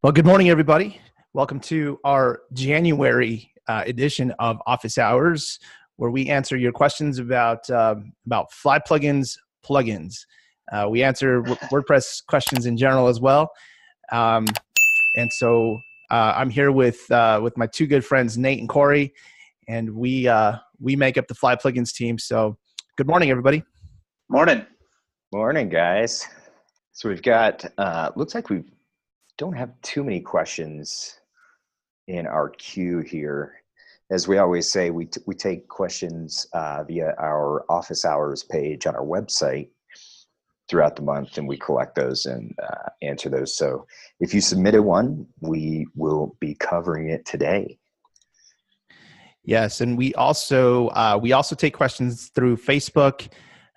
Well, good morning, everybody. Welcome to our January edition of Office Hours, where we answer your questions about Fly plugins. We answer WordPress questions in general as well. And so I'm here with my two good friends, Nate and Corey, and we make up the Fly plugins team. So good morning, everybody. Morning. Morning, guys. So we've got, looks like we don't have too many questions in our queue here. As we always say, we take questions via our office hours page on our website throughout the month, and we collect those and answer those. So if you submitted one, we will be covering it today. Yes, and we also take questions through Facebook.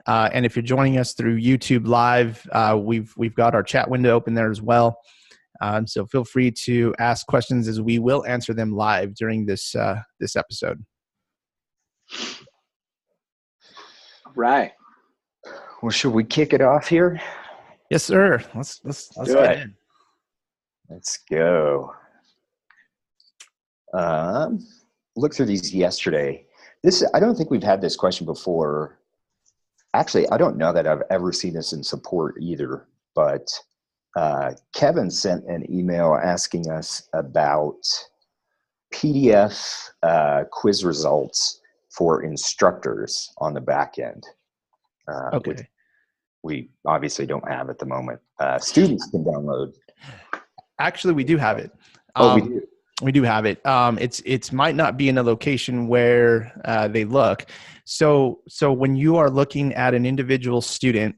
And if you're joining us through YouTube Live, we've got our chat window open there as well. So feel free to ask questions as we will answer them live during this episode. Right. Well, should we kick it off here? Yes, sir. Let's get in. Let's go. Looked through these yesterday. I don't think we've had this question before. Actually, I don't know that I've ever seen this in support either, but Kevin sent an email asking us about PDF quiz results for instructors on the back end. Okay. Which we obviously don't have at the moment. Students can download. Actually, we do have it. We do. We do have it. It's might not be in a location where they look. So when you are looking at an individual student,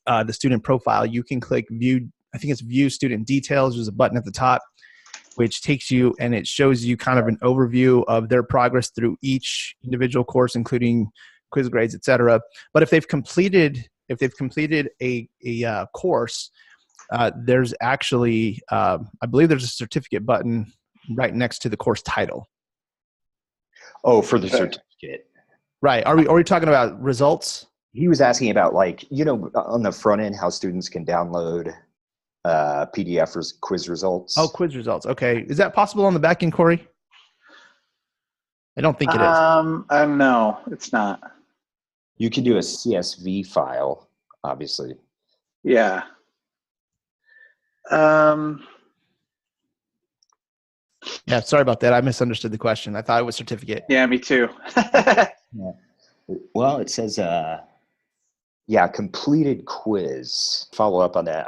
the student profile, you can click view. I think it's view student details. There's a button at the top, which takes you and it shows you kind of an overview of their progress through each individual course, including quiz grades, etc. But if they've completed a course, there's actually I believe there's a certificate button right next to the course title. Oh, for the certificate. Right. Are we talking about results? He was asking about, like, on the front end, how students can download PDF quiz results. Oh, quiz results. Okay. Is that possible on the back end, Corey? I don't think it is. No, it's not. You can do a CSV file, obviously. Yeah. Yeah, sorry about that. I misunderstood the question. I thought it was certificate. Yeah, me too. Yeah. Well, it says, completed quiz. Follow up on that.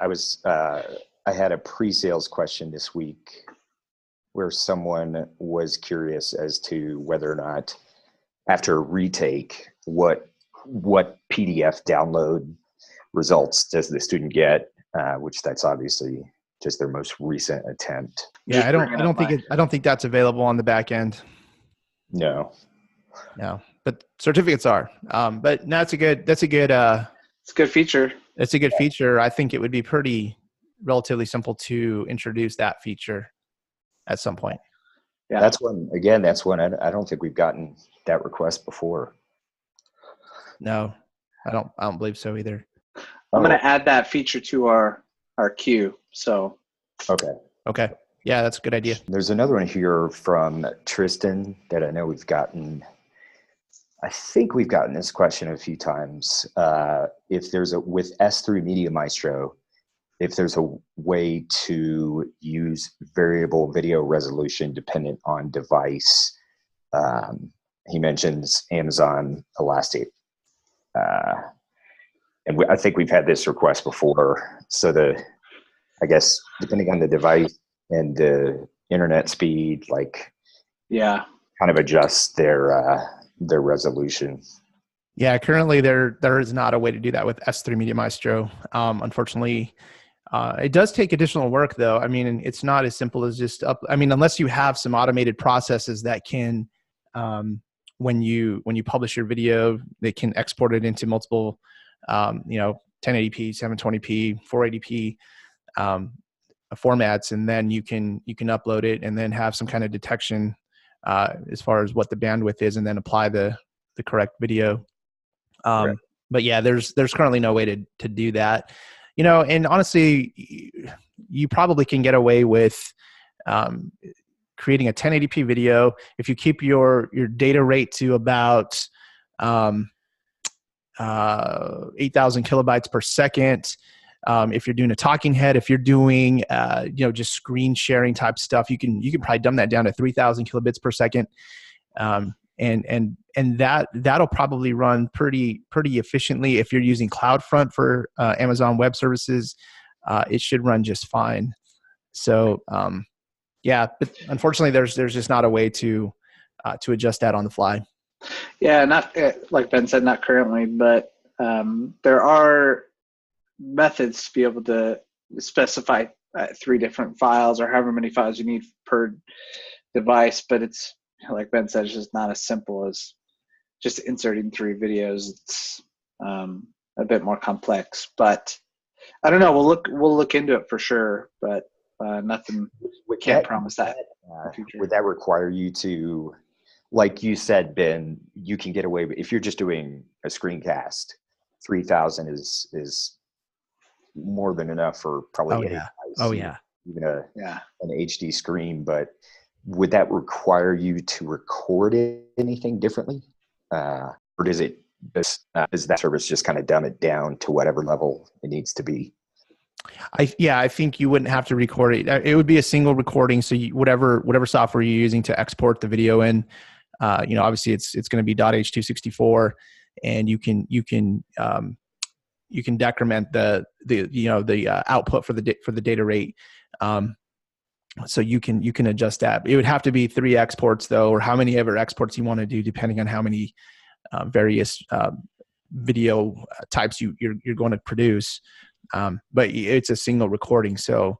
I had a pre-sales question this week where someone was curious as to whether or not, after a retake, what PDF download results does the student get, which that's obviously just their most recent attempt. Yeah, I don't think that's available on the back end. No, but certificates are. But no, it's a good it's a good feature. It's a good feature. I think it would be relatively simple to introduce that feature at some point. Yeah, that's one I don't think we've gotten that request before. No, I don't believe so either. I'm going to add that feature to our queue. So okay. Yeah, that's a good idea. There's another one here from Tristan that I know we've gotten. I think we've gotten this question a few times. If there's with S3 Media Maestro, if there's a way to use variable video resolution dependent on device. He mentions Amazon Elastic. And I think we've had this request before. So I guess depending on the device and the internet speed, kind of adjust their resolution. Yeah, currently there is not a way to do that with S3 Media Maestro. Unfortunately, it does take additional work, though. I mean, it's not as simple as just unless you have some automated processes that can, when you publish your video, they can export it into multiple, 1080p, 720p, 480p formats, and then you can upload it and then have some kind of detection as far as what the bandwidth is, and then apply the correct video. Right. But yeah, there's currently no way to do that. And honestly, you probably can get away with creating a 1080p video if you keep your data rate to about 8,000 kilobytes per second. If you're doing a talking head, if you're doing just screen sharing type stuff, you can probably dumb that down to 3,000 kilobits per second. And that'll probably run pretty efficiently. If you're using CloudFront for Amazon Web Services, it should run just fine. So but unfortunately, there's just not a way to adjust that on the fly. Yeah, not like Ben said, not currently, but there are methods to be able to specify 3 different files or however many files you need per device. But it's, like Ben said, it's just not as simple as just inserting 3 videos. It's a bit more complex. But I don't know. We'll look into it for sure. But nothing. We can't promise that. Would that require you to, like you said, Ben? You can get away with, if you're just doing a screencast, 3,000 is more than enough for probably even an HD screen. But would that require you to record anything differently, or does that service just kind of dumb it down to whatever level it needs to be? I think you wouldn't have to record it. It would be a single recording. So whatever software you're using to export the video in, obviously it's going to be .h264, and you can decrement the output for the data rate. So you can adjust that. It would have to be 3 exports though, or how many ever exports you want to do, depending on how many various video types you're going to produce. But it's a single recording, so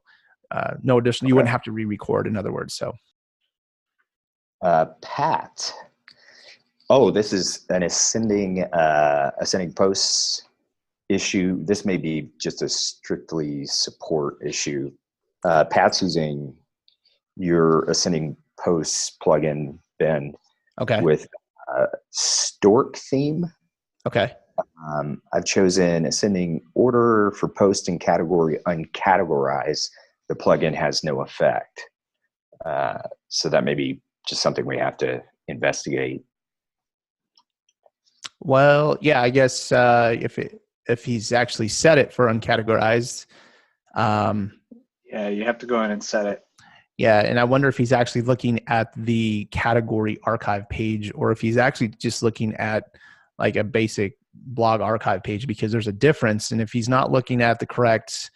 no additional. You wouldn't have to re-record, in other words. So, Pat. This is an ascending posts issue. This may be just a strictly support issue. Pat's using your ascending posts plugin, Ben. Okay. With Stork Theme. Okay. I've chosen ascending order for post and category uncategorized. The plugin has no effect. So that may be just something we have to investigate. Well, yeah, I guess if he's actually set it for uncategorized. Yeah, you have to go in and set it. Yeah, and I wonder if he's actually looking at the category archive page, or if he's actually just looking at like a basic blog archive page, because there's a difference. And if he's not looking at the correct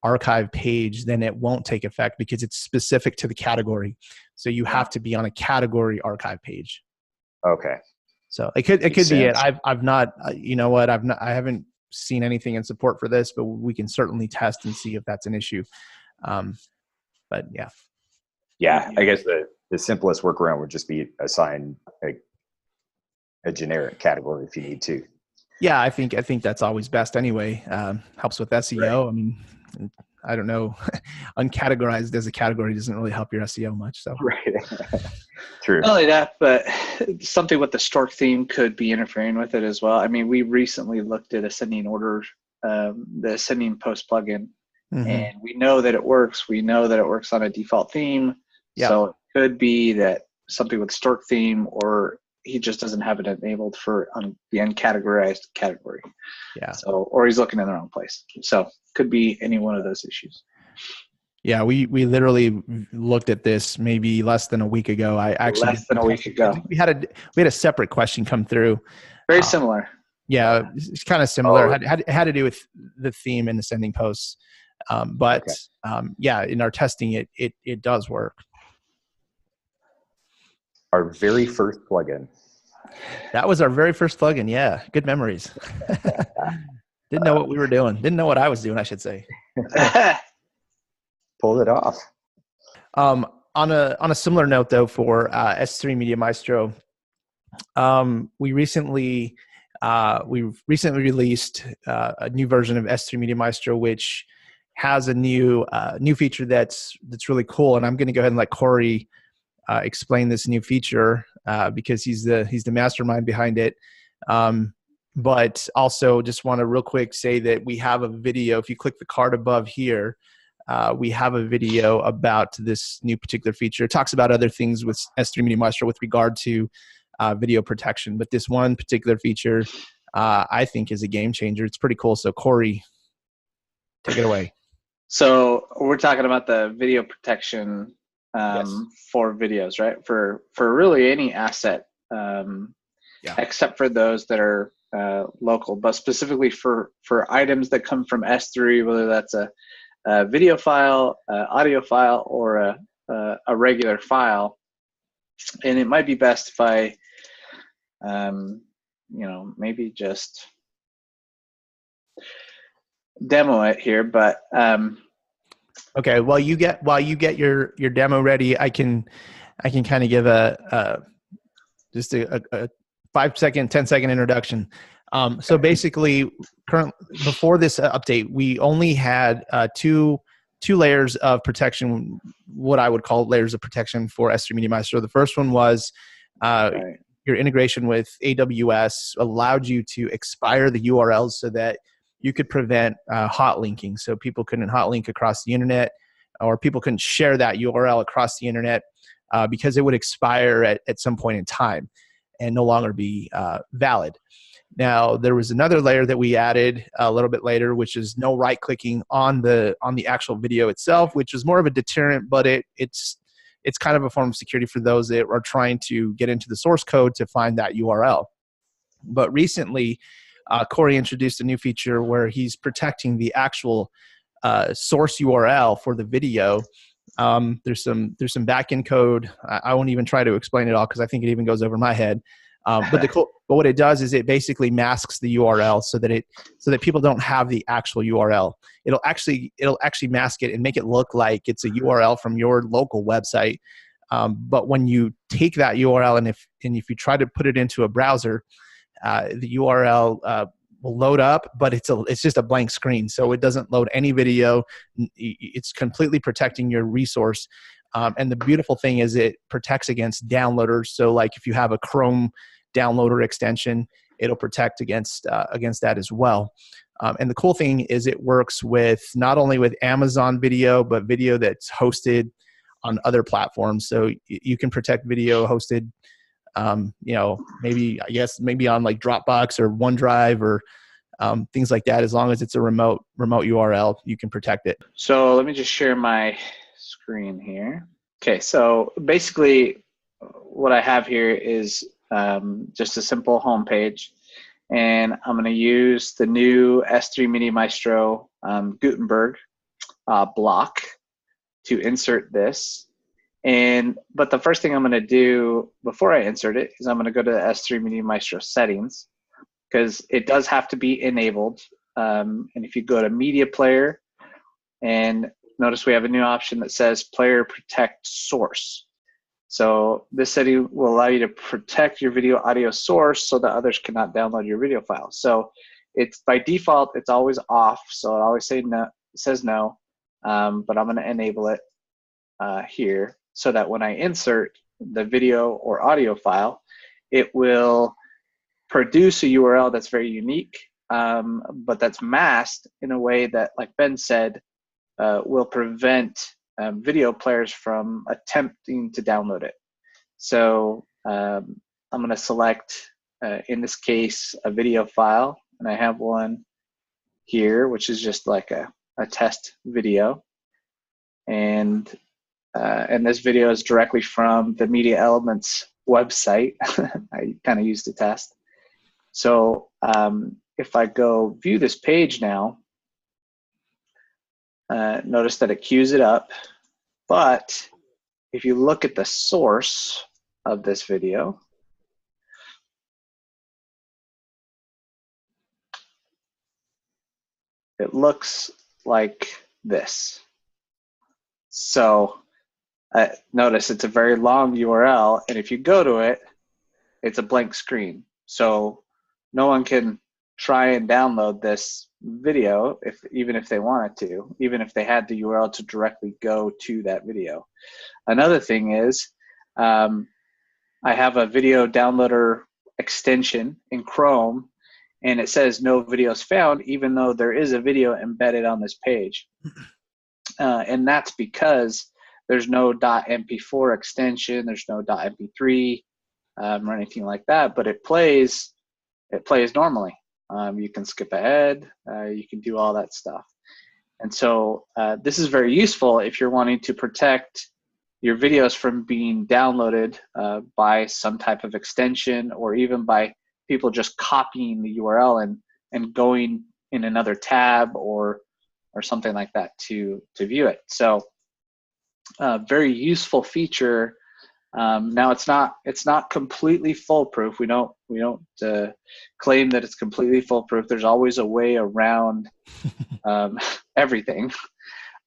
archive page, then it won't take effect because it's specific to the category. So you have to be on a category archive page. Okay. So it could be it. I've not, I haven't seen anything in support for this, but we can certainly test and see if that's an issue. But yeah. Yeah, I guess the simplest workaround would just be assign a generic category if you need to. Yeah, I think that's always best anyway. Helps with SEO. Right. I mean, I don't know. Uncategorized as a category doesn't really help your SEO much. So right. True. Not only that, but something with the Stork theme could be interfering with it as well. I mean, we recently looked at ascending order, the ascending post plugin, and we know that it works. We know that it works on a default theme. Yeah. So it could be that something with Stork theme, or he just doesn't have it enabled for the uncategorized category. Yeah. So, or he's looking in the wrong place. So could be any one of those issues. Yeah, we literally looked at this maybe less than a week ago. Less than a week ago. We had a separate question come through. Very similar. Yeah, it's kind of similar. It had to do with the theme and the sending posts. But in our testing, it does work. Our very first plugin. That was our very first plugin. Yeah, good memories. Didn't know what we were doing. Didn't know what I was doing, I should say. Pulled it off. On a similar note, though, for S3 Media Maestro, we recently released a new version of S3 Media Maestro, which has a new feature that's really cool. And I'm going to go ahead and let Corey explain this new feature because he's the mastermind behind it. But also just want to real quick say that we have a video. If you click the card above here, we have a video about this new particular feature. It talks about other things with S3 Media Maestro with regard to video protection. But this one particular feature, I think, is a game changer. It's pretty cool. So Corey, take it away. So we're talking about the video protection Yes. for videos, right? For really any asset, except for those that are local, but specifically for items that come from S3, whether that's a video file, audio file, or a regular file. And it might be best if I, maybe just demo it here, but okay. While you get your demo ready, I can kind of give just a 5-second, 10-second introduction. So basically, before this update, we only had two layers of protection, what I would call layers of protection for S3 Media Maestro. The first one was right. your integration with AWS allowed you to expire the URLs so that you could prevent hot linking. So people couldn't hot link across the internet, or people couldn't share that URL across the internet because it would expire at some point in time and no longer be valid. Now, there was another layer that we added a little bit later, which is no right-clicking on the actual video itself, which is more of a deterrent, but it's kind of a form of security for those that are trying to get into the source code to find that URL. But recently, Corey introduced a new feature where he's protecting the actual source URL for the video. There's some backend code. I won't even try to explain it all because I think it even goes over my head. But what it does is it basically masks the URL so that people don't have the actual URL. It'll actually mask it and make it look like it's a URL from your local website. But when you take that URL and if you try to put it into a browser, the URL will load up, but it's just a blank screen, so it doesn't load any video. It's completely protecting your resource. And the beautiful thing is it protects against downloaders. So like if you have a Chrome downloader extension, it'll protect against that as well. And the cool thing is it works with not only with Amazon video, but video that's hosted on other platforms. So you can protect video hosted, maybe on like Dropbox or OneDrive or things like that. As long as it's a remote URL, you can protect it. So let me just share my screen here. Okay, so basically what I have here is just a simple home page, and I'm going to use the new S3 Media Maestro Gutenberg block to insert this. But the first thing I'm going to do before I insert it is I'm going to go to the S3 Media Maestro settings, because it does have to be enabled. And if you go to Media Player, and notice we have a new option that says Player Protect Source. So this setting will allow you to protect your video audio source so that others cannot download your video file. So it's by default, it's always off. So it always says no, but I'm going to enable it here so that when I insert the video or audio file, it will produce a URL that's very unique, but that's masked in a way that, like Ben said, will prevent video players from attempting to download it. So I'm going to select, in this case, a video file, and I have one here, which is just like a test video. And this video is directly from the Media Elements website. I kind of used to test. So if I go view this page now, notice that it queues it up. But if you look at the source of this video, it looks like this. So notice it's a very long URL, and if you go to it, it's a blank screen. So no one can try and download this video even if they wanted to, even if they had the URL to directly go to that video. Another thing is I have a video downloader extension in Chrome, and it says no videos found, even though there is a video embedded on this page. And that's because there's no .mp4 extension, there's no .mp3 or anything like that, but it plays normally. You can skip ahead, you can do all that stuff. And so this is very useful if you're wanting to protect your videos from being downloaded by some type of extension, or even by people just copying the URL and going in another tab or something like that to view it. So very useful feature. Now it's not completely foolproof. We don't claim that it's completely foolproof. There's always a way around everything,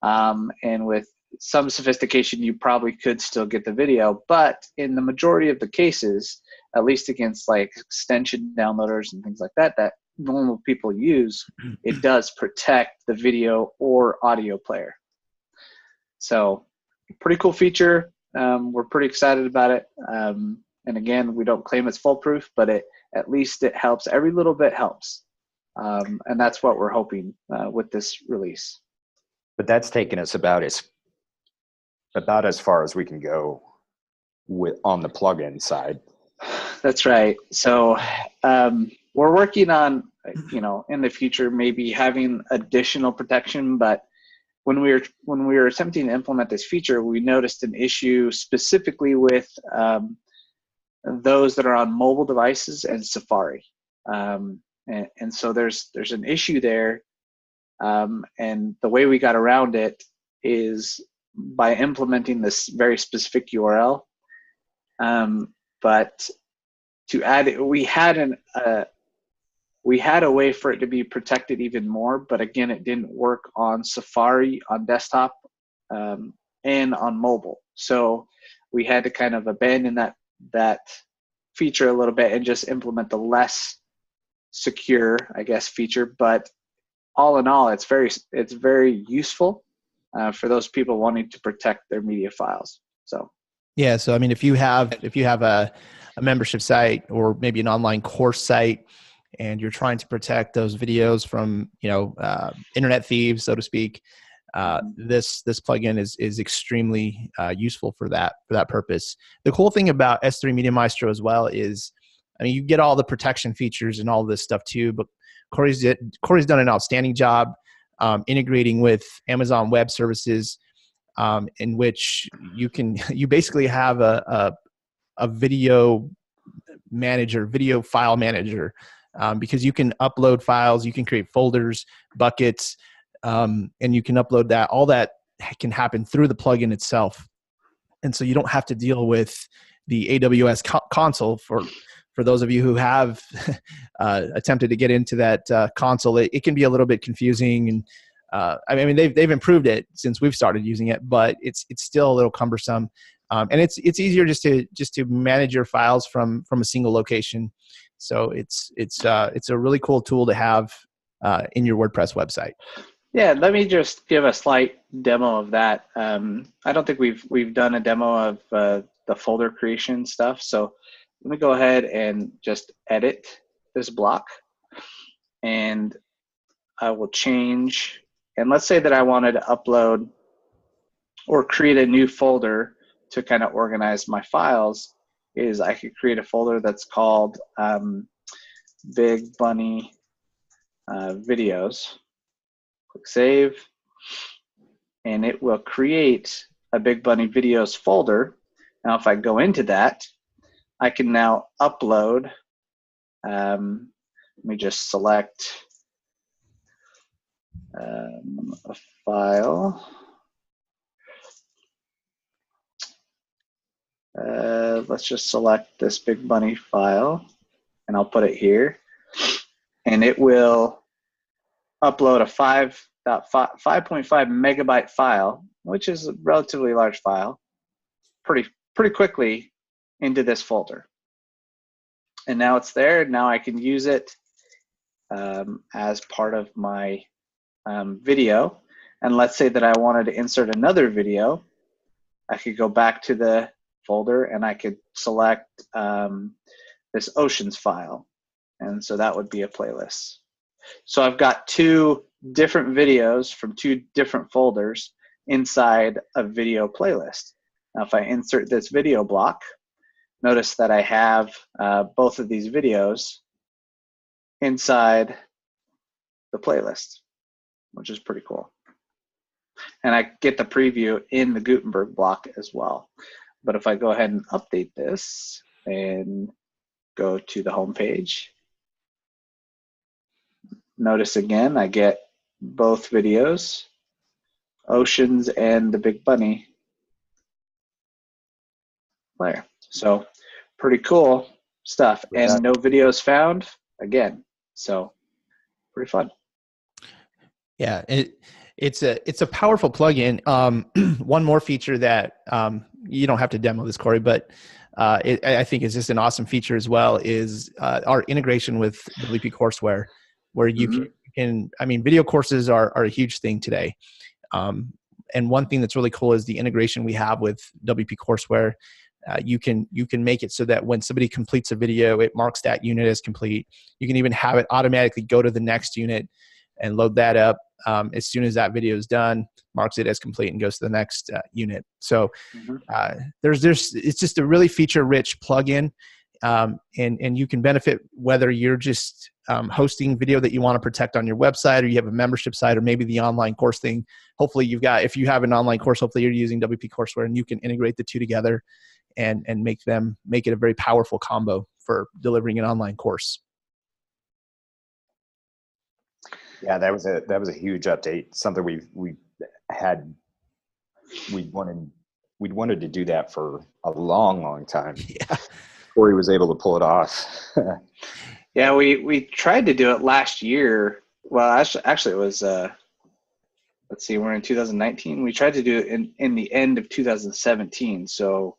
and with some sophistication, you probably could still get the video. But in the majority of the cases, at least against like extension downloaders and things like that normal people use, it does protect the video or audio player. So pretty cool feature. We're pretty excited about it. And again, we don't claim it's foolproof, but at least it helps. Every little bit helps. And that's what we're hoping with this release. But that's taken us about as far as we can go on the plugin side. That's right. So we're working on, in the future, maybe having additional protection. But when we were attempting to implement this feature, we noticed an issue specifically with those that are on mobile devices and Safari. And so there's an issue there. And the way we got around it is by implementing this very specific URL. But to add it, we had a way for it to be protected even more, but again, it didn't work on Safari, on desktop, and on mobile. So we had to kind of abandon that feature a little bit and just implement the less secure, I guess, feature. But all in all, it's very useful for those people wanting to protect their media files. So yeah, so I mean, if you have a membership site or maybe an online course site, and you're trying to protect those videos from internet thieves, so to speak, this plugin is extremely useful for that purpose. The cool thing about S3 Media Maestro as well is, I mean, you get all the protection features and all this stuff too, but Corey's done an outstanding job integrating with Amazon Web Services, in which you basically have a video manager, video file manager, because you can upload files, you can create folders, buckets, and you can upload that. All that can happen through the plugin itself. And so you don't have to deal with the AWS console. For those of you who have attempted to get into that console, it can be a little bit confusing. And I mean, they've improved it since we've started using it, but it's still a little cumbersome. And it's easier just to manage your files from a single location. So it's a really cool tool to have in your WordPress website. Yeah, let me just give a slight demo of that. I don't think we've done a demo of the folder creation stuff. So let me go ahead and just edit this block, and I will change. And let's say that I wanted to upload or create a new folder to kind of organize my files. Is I could create a folder that's called Big Bunny Videos. Click Save, and it will create a Big Bunny Videos folder. Now, if I go into that, I can now upload. Let me just select a file. Let's just select this Big Bunny file, and I'll put it here. And it will upload a 5.5 megabyte file, which is a relatively large file, pretty quickly into this folder. And now it's there. Now I can use it as part of my video. And let's say that I wanted to insert another video. I could go back to the folder and I could select this oceans file. And so that would be a playlist. So I've got two different videos from two different folders inside a video playlist. Now, if I insert this video block, notice that I have both of these videos inside the playlist, which is pretty cool. And I get the preview in the Gutenberg block as well. But if I go ahead and update this and go to the home page, notice again, I get both videos, Oceans and the Big Bunny player. So pretty cool stuff. And no videos found again. So pretty fun. Yeah, it's a powerful plugin. One more feature that you don't have to demo this, Corey, but I think is just an awesome feature as well is our integration with WP Courseware, where you can. I mean, video courses are a huge thing today. And one thing that's really cool is the integration we have with WP Courseware. You can make it so that when somebody completes a video, it marks that unit as complete. You can even have it automatically go to the next unit and load that up as soon as that video is done, marks it as complete, and goes to the next unit. So it's just a really feature-rich plugin, and you can benefit whether you're just hosting video that you want to protect on your website, or you have a membership site, or maybe the online course thing. Hopefully, if you have an online course, hopefully you're using WP Courseware, and you can integrate the two together and make it a very powerful combo for delivering an online course. Yeah, that was a huge update. Something we'd wanted to do that for a long time. Yeah, Corey was able to pull it off. Yeah, we tried to do it last year. Well, actually it was. Let's see, we're in 2019. We tried to do it in the end of 2017. So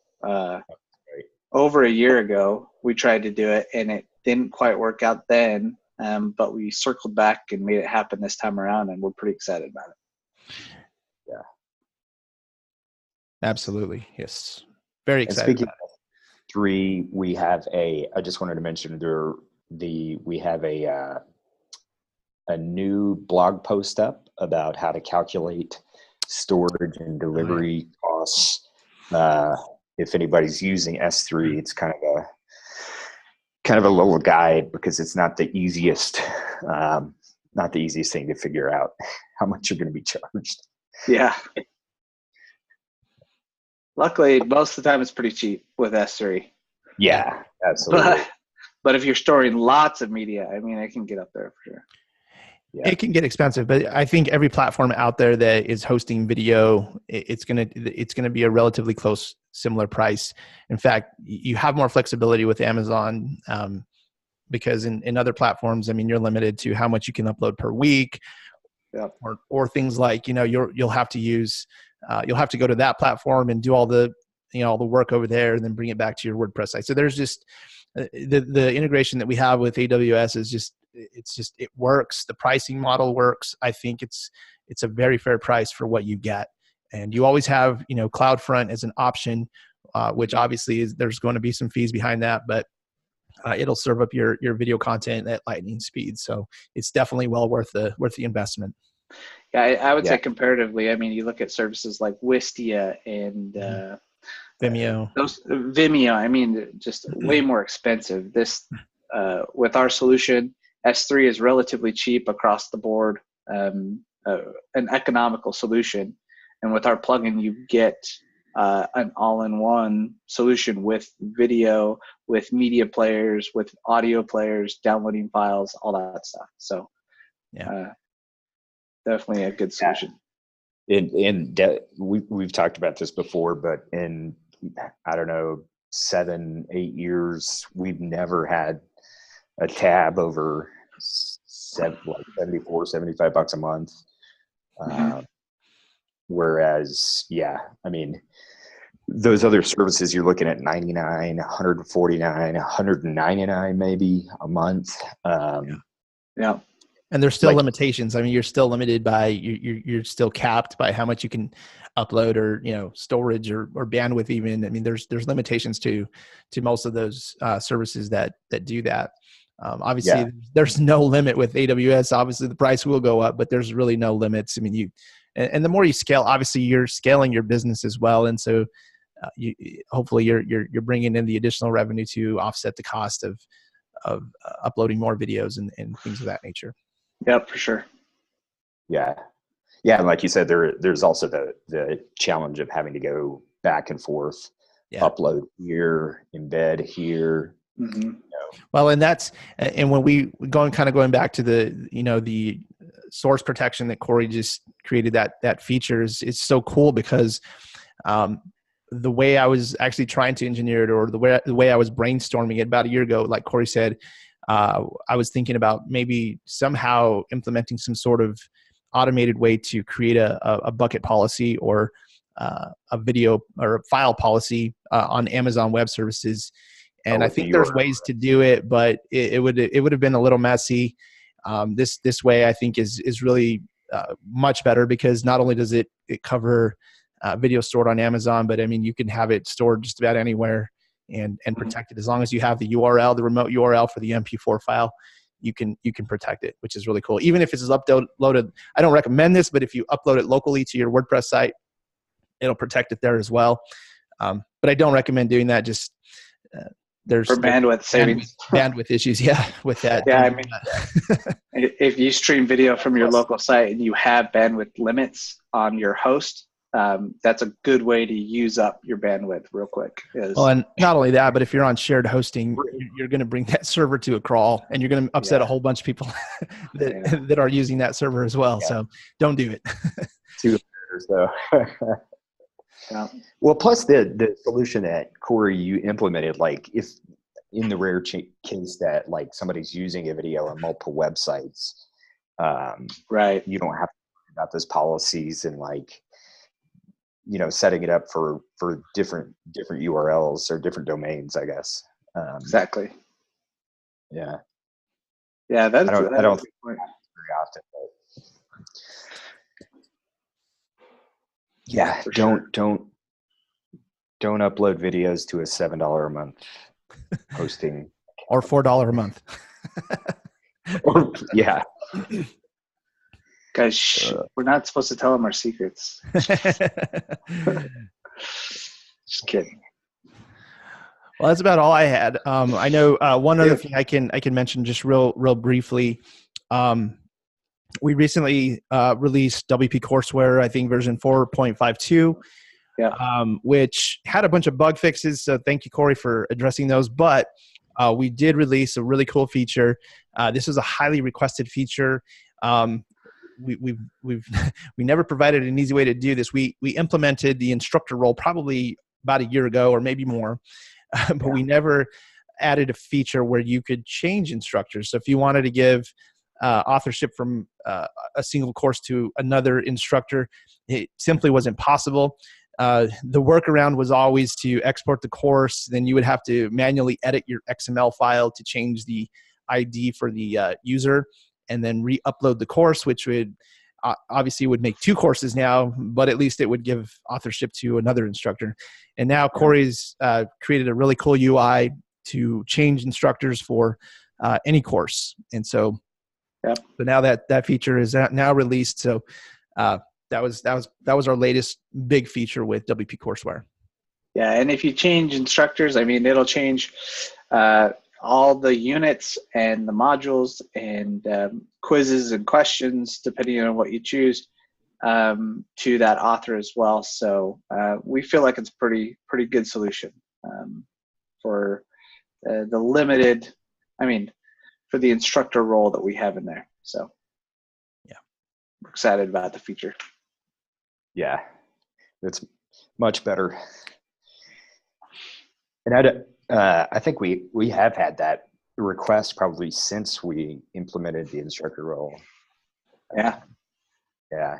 over a year ago, we tried to do it, and it didn't quite work out then. But we circled back and made it happen this time around, and we're pretty excited about it. Yeah, absolutely, yes, very excited. And speaking of S3, we have I just wanted to mention we have a new blog post up about how to calculate storage and delivery costs. If anybody's using S3, it's kind of a little guide, because it's not the easiest thing to figure out how much you're going to be charged. Yeah. Luckily, most of the time it's pretty cheap with S3. Yeah, absolutely. But if you're storing lots of media, I mean, it can get up there for sure. Yeah. It can get expensive, but I think every platform out there that is hosting video, it's gonna be a relatively close, similar price. In fact, you have more flexibility with Amazon because in other platforms, I mean, you're limited to how much you can upload per week, or things like you'll have to use you'll have to go to that platform and do all the all the work over there, and then bring it back to your WordPress site. So there's just the integration that we have with AWS is it works. The pricing model works. I think it's a very fair price for what you get. And you always have, CloudFront as an option, which obviously there's going to be some fees behind that, but it'll serve up your video content at lightning speed. So it's definitely well worth the investment. Yeah, I would say comparatively, I mean, you look at services like Wistia and Vimeo. Vimeo, I mean, just way more expensive. This with our solution, S3 is relatively cheap across the board, an economical solution. And with our plugin, you get an all-in-one solution with video, with media players, with audio players, downloading files, all that stuff. So definitely a good solution. We've talked about this before, but in, I don't know, 7-8 years, we've never had a tab over $74-$75 a month. Whereas, I mean, those other services you're looking at $99, $149, $199 maybe a month. Yeah. And there's still limitations. I mean, you're still limited by you're still capped by how much you can upload, or storage or bandwidth even. I mean, there's limitations to most of those services that do that. Obviously, there's no limit with AWS. Obviously, the price will go up, but there's really no limits. I mean, and the more you scale, obviously, you're scaling your business as well, and so hopefully you're bringing in the additional revenue to offset the cost of uploading more videos and things of that nature. Yeah, for sure. Yeah. And like you said, there's also the challenge of having to go back and forth, upload here, embed here. Mm-hmm. Well, and when we going back to the source protection that Corey just created, that feature is so cool because the way I was actually trying to engineer it, or the way I was brainstorming it about a year ago, like Corey said, I was thinking about maybe somehow implementing some sort of automated way to create a bucket policy or a video or a file policy on Amazon Web Services. And I think there's ways to do it, but it would have been a little messy. This way, I think is really much better, because not only does it cover video stored on Amazon, but I mean, you can have it stored just about anywhere and protect it. As long as you have the URL, the remote URL for the MP4 file, you can protect it, which is really cool. Even if it's uploaded, I don't recommend this, but if you upload it locally to your WordPress site, it'll protect it there as well. But I don't recommend doing that. Just there's bandwidth savings, bandwidth issues. Yeah, with that. Yeah, I mean, if you stream video from your local site and you have bandwidth limits on your host, that's a good way to use up your bandwidth real quick. Well, and not only that, but if you're on shared hosting, you're going to bring that server to a crawl, and you're going to upset a whole bunch of people that are using that server as well. Yeah. So don't do it. Yeah. Well, plus the solution that Corey you implemented, like if in the rare case that like somebody's using a video on multiple websites, right, you don't have to worry about those policies and like, setting it up for different URLs or different domains, I guess. Exactly. Yeah. Yeah, I don't think very often. But yeah, don't upload videos to a $7 a month hosting or $4 a month. Yeah. Guys, we're not supposed to tell them our secrets. Just kidding. Well, that's about all I had. I know one other thing I can mention just real briefly. We recently released WP Courseware, I think version 4.52, which had a bunch of bug fixes. So thank you, Corey, for addressing those. But we did release a really cool feature. This is a highly requested feature. We never provided an easy way to do this. We implemented the instructor role probably about a year ago or maybe more, but we never added a feature where you could change instructors. So if you wanted to give authorship from a single course to another instructor, it simply wasn't possible. The workaround was always to export the course. Then you would have to manually edit your XML file to change the ID for the user, and then re-upload the course, which would obviously would make two courses now, but at least it would give authorship to another instructor. And now Corey's created a really cool UI to change instructors for any course. And so, so now that feature is now released. So that was our latest big feature with WP Courseware. Yeah, and if you change instructors, I mean, it'll change all the units and the modules and quizzes and questions, depending on what you choose, to that author as well. So we feel like it's pretty good solution for the limited, for the instructor role that we have in there. So yeah, we're excited about the feature. Yeah, it's much better. And I think we have had that request probably since we implemented the instructor role. Yeah. Yeah.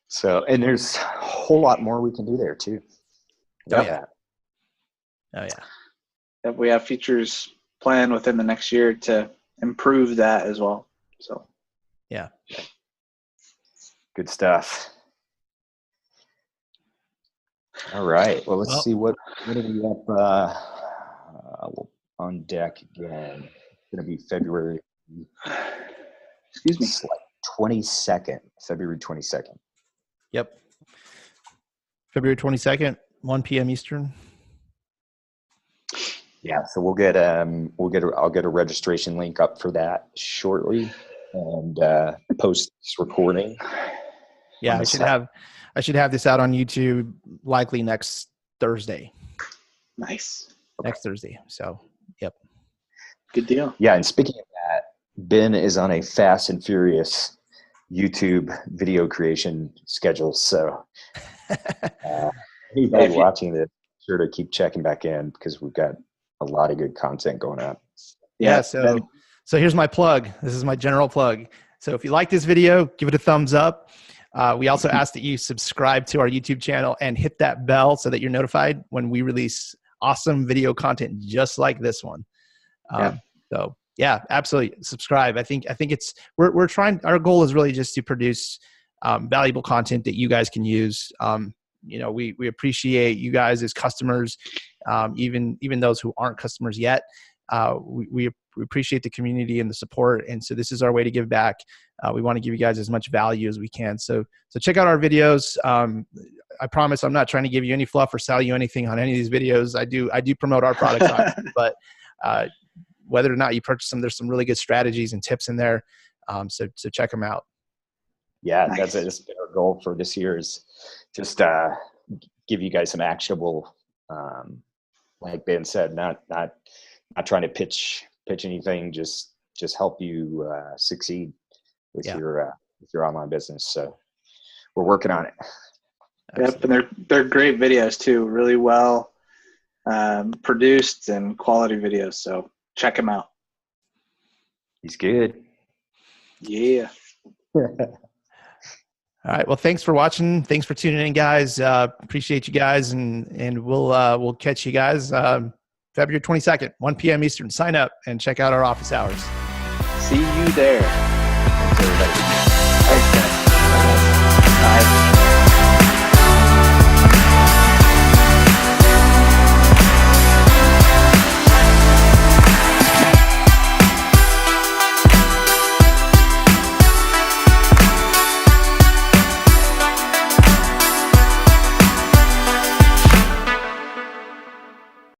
So, and there's a whole lot more we can do there too. Oh yeah. We have features planned within the next year to improve that as well. So. Yeah. Good stuff. All right. Well, let's see what do we have. on deck again. It's going to be February. Excuse me. It's like 22nd, February 22nd. Yep. February 22nd, 1 p.m. Eastern. Yeah, so I'll get a registration link up for that shortly, and post this recording. Yeah, I should have this out on YouTube likely next Thursday. Nice. Next Thursday. So, yep. Good deal. Yeah, and speaking of that, Ben is on a fast and furious YouTube video creation schedule. So, anybody watching this, sure to keep checking back in because we've got a lot of good content going up. Yeah. So here's my plug. This is my general plug. So if you like this video, give it a thumbs up. We also ask that you subscribe to our YouTube channel and hit that bell so that you're notified when we release awesome video content just like this one. So yeah, absolutely subscribe. I think we're trying. Our goal is really just to produce valuable content that you guys can use. We appreciate you guys as customers, even those who aren't customers yet. We appreciate the community and the support, and so this is our way to give back. We want to give you guys as much value as we can. So check out our videos. I promise I'm not trying to give you any fluff or sell you anything on any of these videos. I do promote our products, but whether or not you purchase them, there's some really good strategies and tips in there. So check them out. Yeah, nice. That's been our goal for this year is just give you guys some actionable, like Ben said, not trying to pitch anything, just help you succeed with your online business. So we're working on it. Yep, and they're great videos too, really well produced and quality videos. So check them out. He's good. Yeah. All right. Well, thanks for watching. Thanks for tuning in, guys. Appreciate you guys, and we'll catch you guys February 22nd, 1 p.m. Eastern. Sign up and check out our office hours. See you there. Thanks, everybody.